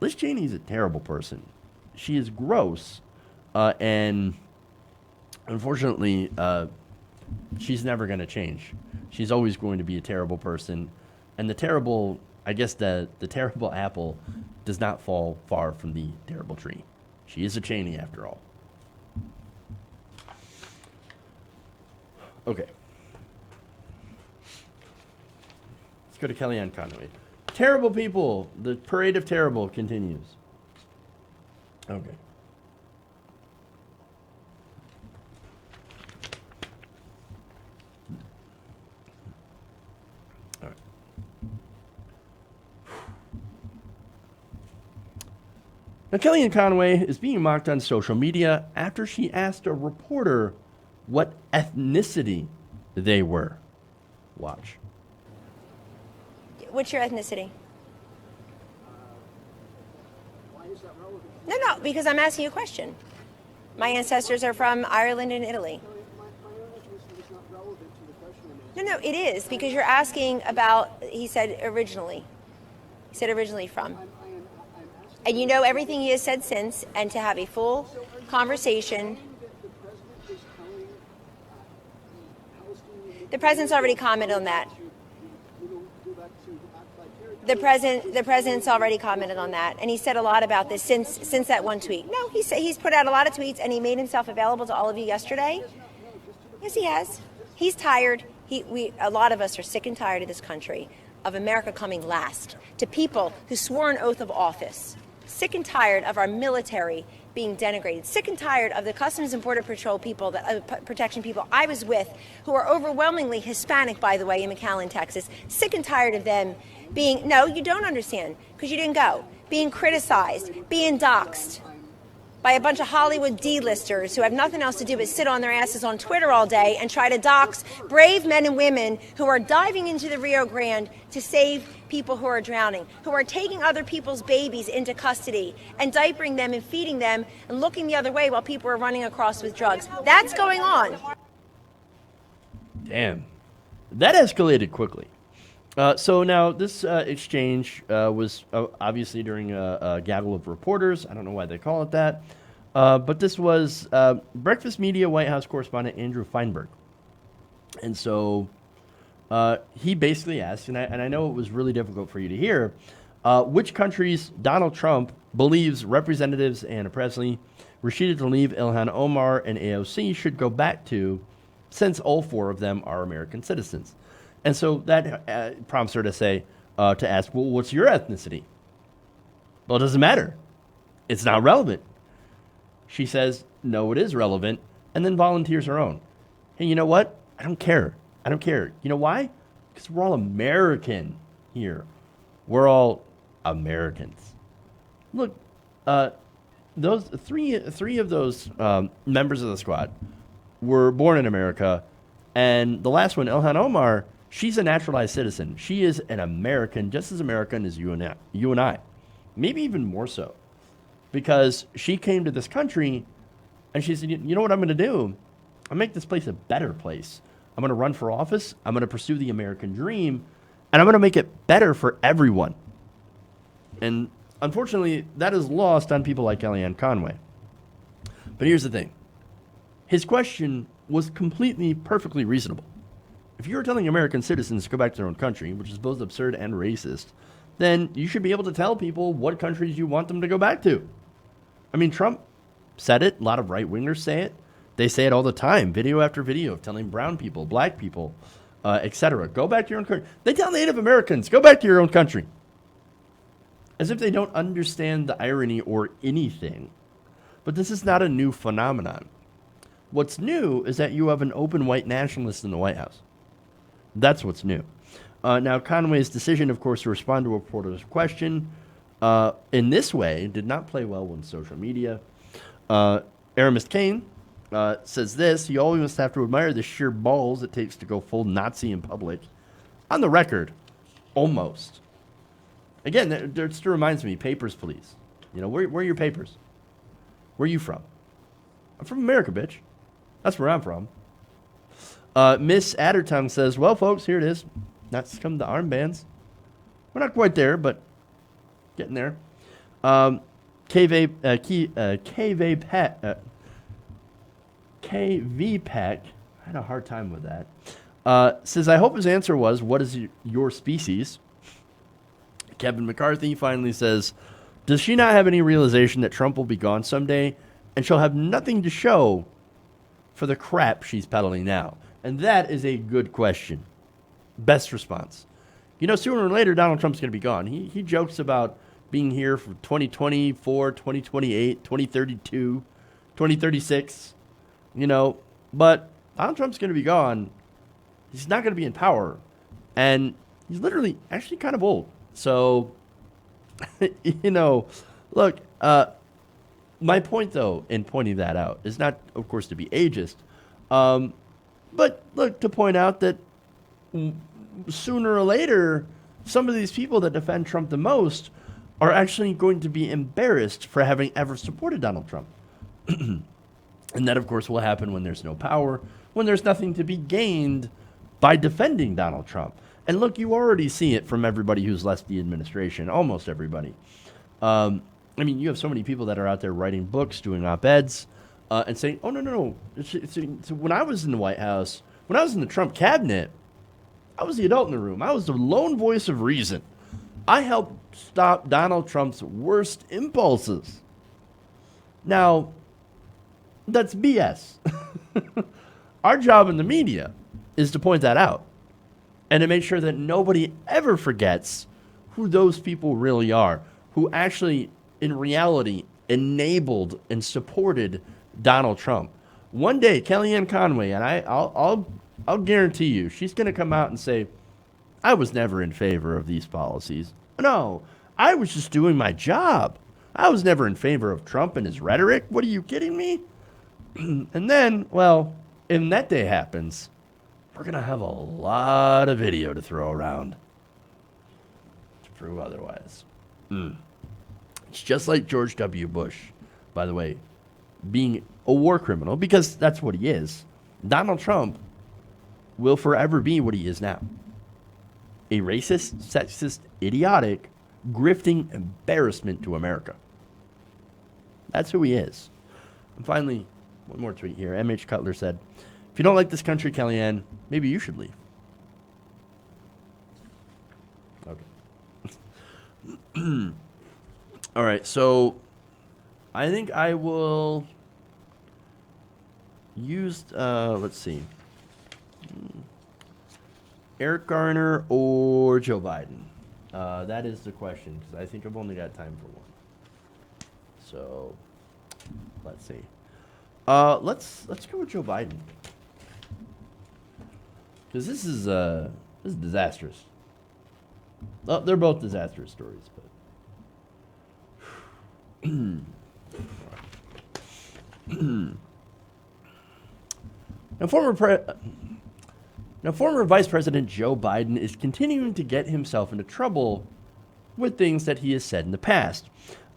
Liz Cheney is a terrible person. She is gross, and unfortunately, she's never going to change. She's always going to be a terrible person. And the terrible apple does not fall far from the terrible tree. She is a Cheney after all. Okay. Let's go to Kellyanne Conway. Terrible people. The parade of terrible continues. Okay. All right. Now, Kellyanne Conway is being mocked on social media after she asked a reporter what ethnicity they were. Watch. What's your ethnicity? Why is that relevant? No, because I'm asking you a question. My ancestors are from Ireland and Italy. My own ethnicity is not relevant to the question I'm asking. No, it is, because you're asking about, he said originally. He said originally from. I'm asking And you know everything he has said since, and to have a full conversation. that the president is telling the Palestinian The president's already commented on that. go back to occupied territory. The president's already commented on that, and he said a lot about this since that one tweet. No, he's put out a lot of tweets, and he made himself available to all of you yesterday. Yes, he has. He's tired. A lot of us are sick and tired of this country, of America coming last, to people who swore an oath of office. Sick and tired of our military being denigrated. Sick and tired of the Customs and Border Patrol people, the protection people I was with, who are overwhelmingly Hispanic, by the way, in McAllen, Texas. Sick and tired of them being, no, you don't understand, because you didn't go, being criticized, being doxxed by a bunch of Hollywood D-listers who have nothing else to do but sit on their asses on Twitter all day and try to dox brave men and women who are diving into the Rio Grande to save people who are drowning, who are taking other people's babies into custody and diapering them and feeding them and looking the other way while people are running across with drugs. That's going on. Damn. That escalated quickly. So now this exchange was obviously during a gaggle of reporters. I don't know why they call it that. But this was Breakfast Media White House correspondent Andrew Feinberg. And so he basically asked, and I know it was really difficult for you to hear, which countries Donald Trump believes Representatives Anna Presley, Rashida Tlaib, Ilhan Omar, and AOC should go back to, since all four of them are American citizens. And so that prompts her to say, to ask, well, what's your ethnicity? Well, it doesn't matter. It's not relevant. She says, no, it is relevant, and then volunteers her own. Hey, you know what? I don't care. I don't care. You know why? Because we're all American here. We're all Americans. Look, those three of those members of the squad were born in America, and the last one, Ilhan Omar, she's a naturalized citizen. She is an American, just as American as you and I. Maybe even more so. Because she came to this country and she said, you know what I'm going to do? I'll make this place a better place. I'm going to run for office. I'm going to pursue the American dream. And I'm going to make it better for everyone. And unfortunately, that is lost on people like Kellyanne Conway. But here's the thing. His question was completely, perfectly reasonable. If you're telling American citizens to go back to their own country, which is both absurd and racist, then you should be able to tell people what countries you want them to go back to. I mean, Trump said it. A lot of right-wingers say it. They say it all the time, video after video, of telling brown people, black people, etc. Go back to your own country. They tell Native Americans, go back to your own country. As if they don't understand the irony or anything. But this is not a new phenomenon. What's new is that you have an open white nationalist in the White House. That's what's new. Now, Conway's decision, of course, to respond to a reporter's question in this way did not play well on social media. Aramis Kane says this: you always have to admire the sheer balls it takes to go full Nazi in public. On the record, almost. Again, that just reminds me, papers, please. You know, where are your papers? Where are you from? I'm from America, bitch. That's where I'm from. Miss Addertongue says, well, folks, here it is. That's come to armbands. We're not quite there, but getting there. KV Pack, I had a hard time with that, says, I hope his answer was, what is your species? Kevin McCarthy finally says, does she not have any realization that Trump will be gone someday and she'll have nothing to show for the crap she's peddling now? And that is a good question. Best response. Sooner or later, Donald Trump's going to be gone. He jokes about being here for 2024, 2028, 2032, 2036, but Donald Trump's going to be gone. He's not going to be in power. And he's literally actually kind of old. So, look, my point, though, in pointing that out is not, of course, to be ageist, but look, to point out that sooner or later, some of these people that defend Trump the most are actually going to be embarrassed for having ever supported Donald Trump. And that, of course, will happen when there's no power, when there's nothing to be gained by defending Donald Trump. And look, you already see it from everybody who's left the administration, almost everybody. You have so many people that are out there writing books, doing op-eds, and saying, oh, no. So when I was in the White House, when I was in the Trump cabinet, I was the adult in the room. I was the lone voice of reason. I helped stop Donald Trump's worst impulses. Now, that's BS. Our job in the media is to point that out and to make sure that nobody ever forgets who those people really are, who actually, in reality, enabled and supported Donald Trump. One day, Kellyanne Conway, and I'll guarantee you, she's going to come out and say, I was never in favor of these policies. No, I was just doing my job. I was never in favor of Trump and his rhetoric. What are you kidding me? And then, well, if that day happens, we're going to have a lot of video to throw around to prove otherwise. It's just like George W. Bush, by the way, being a war criminal, because that's what he is. Donald Trump will forever be what he is now. A racist, sexist, idiotic, grifting embarrassment to America. That's who he is. And finally, one more tweet here. M.H. Cutler said, if you don't like this country, Kellyanne, maybe you should leave. Okay. All right, so I think I will use, let's see, Eric Garner or Joe Biden. That is the question, because I think I've only got time for one. So, let's see. Let's go with Joe Biden, because this is disastrous. Well, they're both disastrous stories, but now former Vice President Joe Biden is continuing to get himself into trouble with things that he has said in the past.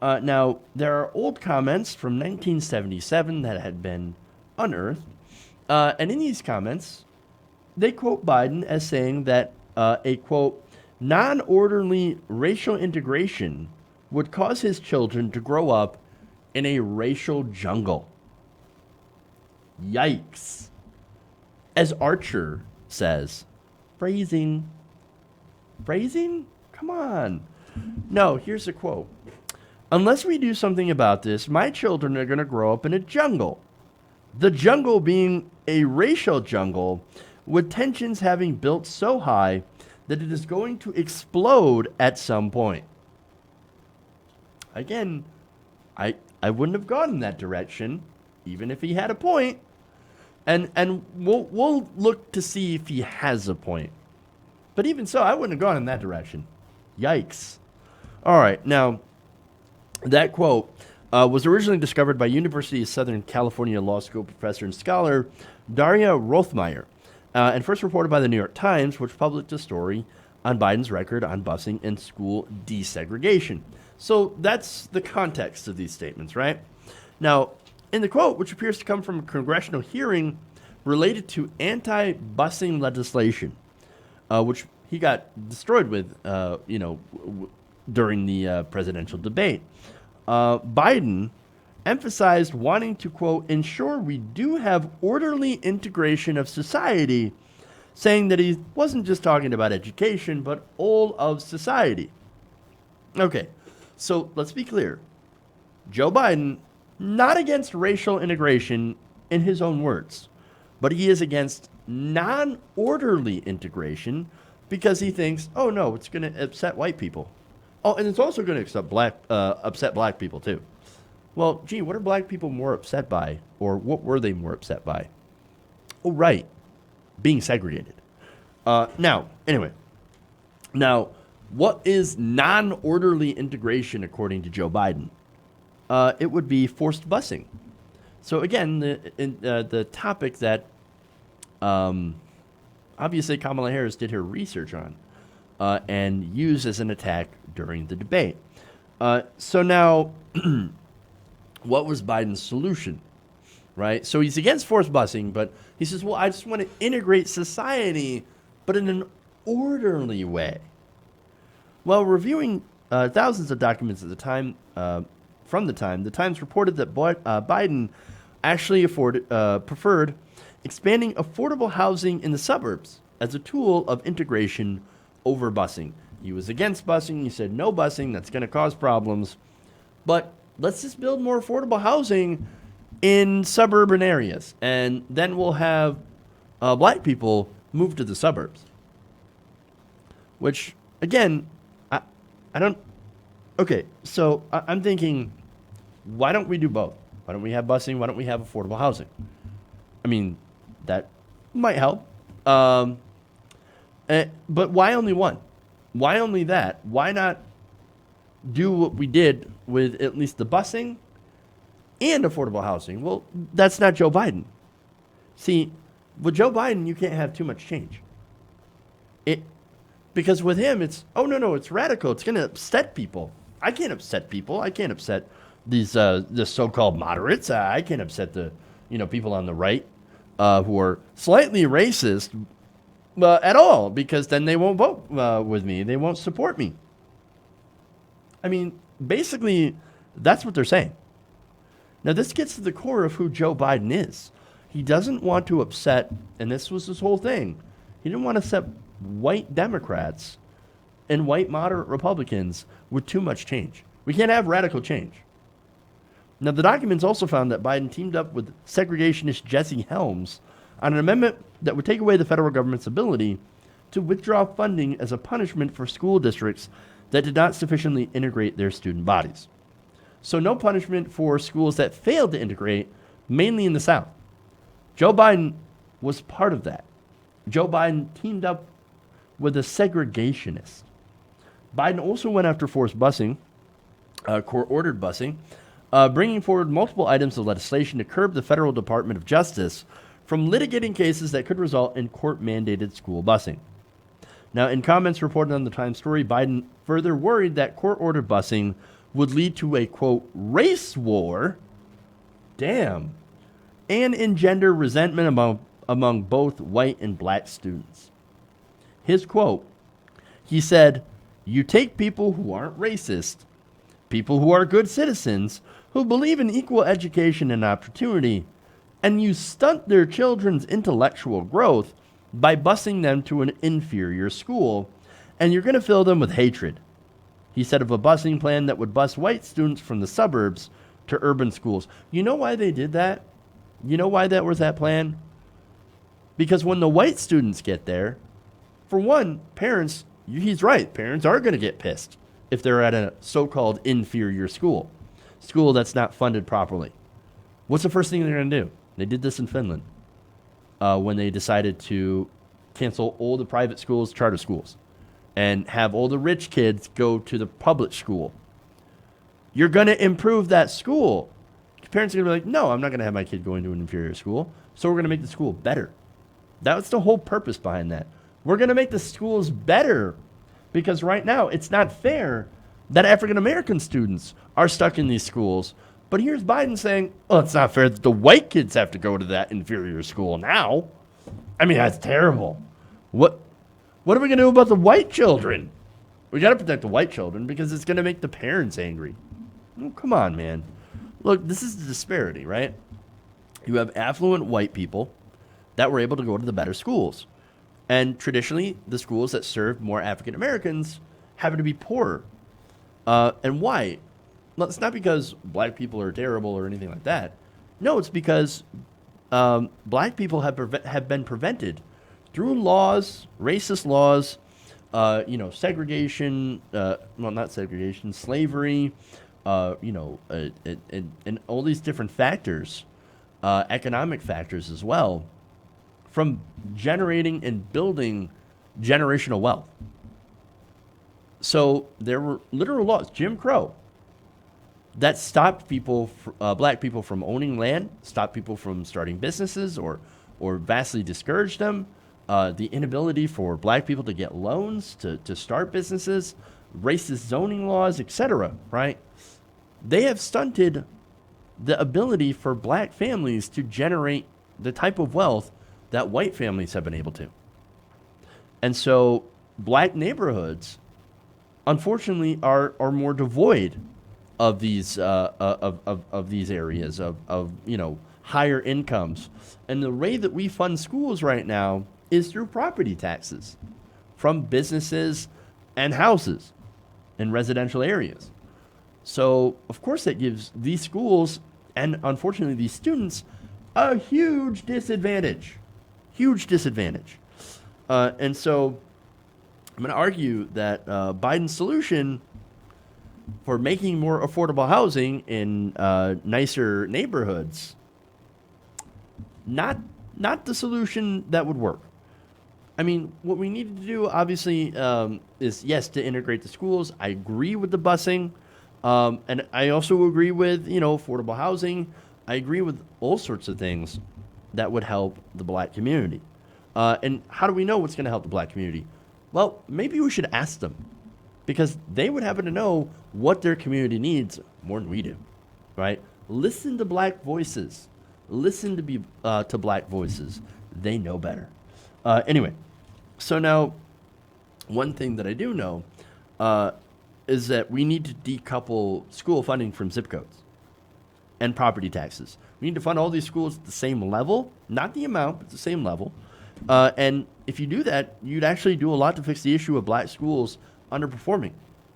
Now, there are old comments from 1977 that had been unearthed, and in these comments, they quote Biden as saying that a, quote, non-orderly racial integration would cause his children to grow up in a racial jungle. Yikes. As Archer says, phrasing? Come on. No, here's a quote. Unless we do something about this, my children are going to grow up in a jungle. The jungle being a racial jungle with tensions having built so high that it is going to explode at some point. Again, I wouldn't have gone in that direction, even if he had a point. And we'll look to see if he has a point. But even so, I wouldn't have gone in that direction. Yikes. All right, now, that quote was originally discovered by University of Southern California Law School professor and scholar Daria Rothmeyer, and first reported by the New York Times, which published a story on Biden's record on busing and school desegregation. So that's the context of these statements, right? Now, in the quote, which appears to come from a congressional hearing related to anti-busing legislation, which he got destroyed with, during the presidential debate, Biden emphasized wanting to, quote, ensure we do have orderly integration of society, saying that he wasn't just talking about education, but all of society. Okay, so let's be clear. Joe Biden, not against racial integration in his own words, but he is against non-orderly integration because he thinks, oh no, it's going to upset white people. Oh, and it's also going to upset black people too. Well, gee, what are black people more upset by? Or what were they more upset by? Oh, right, being segregated. Now, what is non-orderly integration according to Joe Biden? It would be forced busing. So again, the topic that obviously Kamala Harris did her research on and used as an attack during the debate. So now, what was Biden's solution? Right? So he's against forced busing, but he says, well, I just want to integrate society, but in an orderly way. Well, reviewing thousands of documents at the time, the Times reported that Biden actually preferred expanding affordable housing in the suburbs as a tool of integration over busing. He was against busing. He said no busing, that's going to cause problems. But let's just build more affordable housing in suburban areas, and then we'll have black people move to the suburbs. Which, again, I don't... Okay, so I'm thinking, why don't we do both? Why don't we have busing? Why don't we have affordable housing? I mean, that might help. But why only one? Why only that? Why not do what we did with at least the busing and affordable housing? Well, that's not Joe Biden. See, with Joe Biden, you can't have too much change. Because with him, it's, oh, no, it's radical. It's going to upset people. I can't upset people. I can't upset these the so-called moderates. I can't upset the people on the right who are slightly racist at all, because then they won't vote with me. They won't support me. I mean, basically, that's what they're saying. Now, this gets to the core of who Joe Biden is. He doesn't want to upset, and this was his whole thing, he didn't want to upset white Democrats and white moderate Republicans with too much change. We can't have radical change. Now, the documents also found that Biden teamed up with segregationist Jesse Helms on an amendment that would take away the federal government's ability to withdraw funding as a punishment for school districts that did not sufficiently integrate their student bodies. So no punishment for schools that failed to integrate, mainly in the South. Joe Biden was part of that. Joe Biden teamed up with a segregationist. Biden also went after forced busing, court-ordered busing, bringing forward multiple items of legislation to curb the federal Department of Justice from litigating cases that could result in court-mandated school busing. Now, in comments reported on the Times story, Biden further worried that court-ordered busing would lead to a, quote, race war, and engender resentment among both white and black students. His quote, he said, "You take people who aren't racist, people who are good citizens, who believe in equal education and opportunity, and you stunt their children's intellectual growth by busing them to an inferior school, and you're going to fill them with hatred." He said of a busing plan that would bus white students from the suburbs to urban schools. You know why they did that? You know why that was that plan? Because when the white students get there, for one, parents, he's right, parents are going to get pissed if they're at a so-called inferior school that's not funded properly. What's the first thing they're going to do? They did this in Finland when they decided to cancel all the private schools, charter schools, and have all the rich kids go to the public school. You're going to improve that school. Parents are going to be like, no, I'm not going to have my kid going to an inferior school, so we're going to make the school better. That's the whole purpose behind that. We're going to make the schools better because right now it's not fair that African-American students are stuck in these schools. But here's Biden saying, oh, it's not fair that the white kids have to go to that inferior school now. I mean, that's terrible. What are we going to do about the white children? We got to protect the white children because it's going to make the parents angry. Oh, come on, man. Look, this is the disparity, right? You have affluent white people that were able to go to the better schools. And traditionally, the schools that served more African Americans happen to be poorer. And why? Well, it's not because black people are terrible or anything like that. No, it's because black people have been prevented through laws, racist laws, segregation, not segregation, slavery, and all these different factors, economic factors as well, from generating and building generational wealth. So there were literal laws, Jim Crow, that stopped black people from owning land, stopped people from starting businesses, or vastly discouraged them. The inability for black people to get loans to start businesses, racist zoning laws, etc. Right? They have stunted the ability for black families to generate the type of wealth that white families have been able to. And so black neighborhoods, unfortunately, are more devoid of these of these areas of higher incomes. And the way that we fund schools right now is through property taxes from businesses and houses in residential areas. So of course that gives these schools and unfortunately these students a huge disadvantage. And so I'm going to argue that Biden's solution for making more affordable housing in nicer neighborhoods, not the solution that would work. I mean, what we need to do, obviously, is, yes, to integrate the schools. I agree with the busing. And I also agree with, affordable housing. I agree with all sorts of things that would help the black community. And how do we know what's going to help the black community? Well, maybe we should ask them, because they would happen to know what their community needs more than we do, right? Listen to black voices. Listen to black voices. They know better. Anyway, so now one thing that I do know is that we need to decouple school funding from zip codes and property taxes. We need to fund all these schools at the same level, not the amount, but the same level. And if you do that, you'd actually do a lot to fix the issue of black schools underperforming,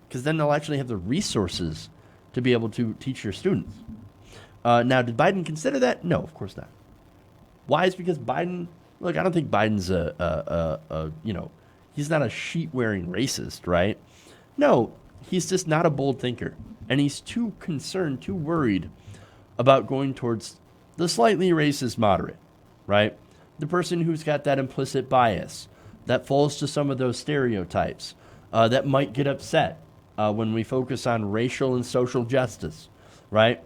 because then they'll actually have the resources to be able to teach your students. Now, did Biden consider that? No, of course not. Why? Is because Biden, look, I don't think Biden's he's not a sheet-wearing racist, right? No, he's just not a bold thinker. And he's too concerned, too worried about going towards the slightly racist moderate, right? The person who's got that implicit bias, that falls to some of those stereotypes, that might get upset when we focus on racial and social justice, right?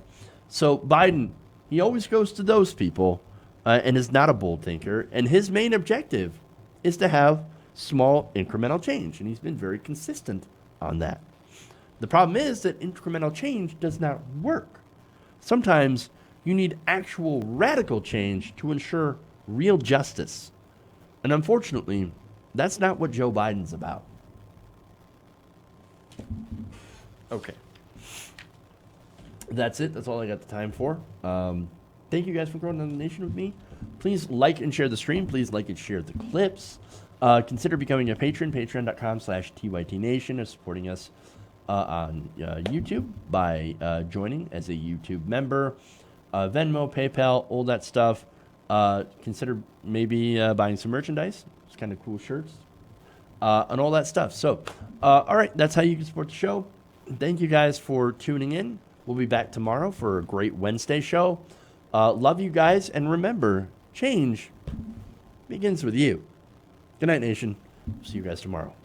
So Biden, he always goes to those people and is not a bold thinker. And his main objective is to have small incremental change. And he's been very consistent on that. The problem is that incremental change does not work. Sometimes you need actual radical change to ensure real justice. And unfortunately, that's not what Joe Biden's about. Okay. That's it. That's all I got the time for. Thank you guys for growing on the nation with me. Please like and share the stream. Please like and share the clips. Consider becoming a patron, patreon.com/TYTNation, and supporting us on YouTube by joining as a YouTube member. Venmo, PayPal, all that stuff. Consider maybe buying some merchandise. It's kind of cool shirts. And all that stuff. So, all right, that's how you can support the show. Thank you guys for tuning in. We'll be back tomorrow for a great Wednesday show. Love you guys, and remember, change begins with you. Good night, nation. See you guys tomorrow.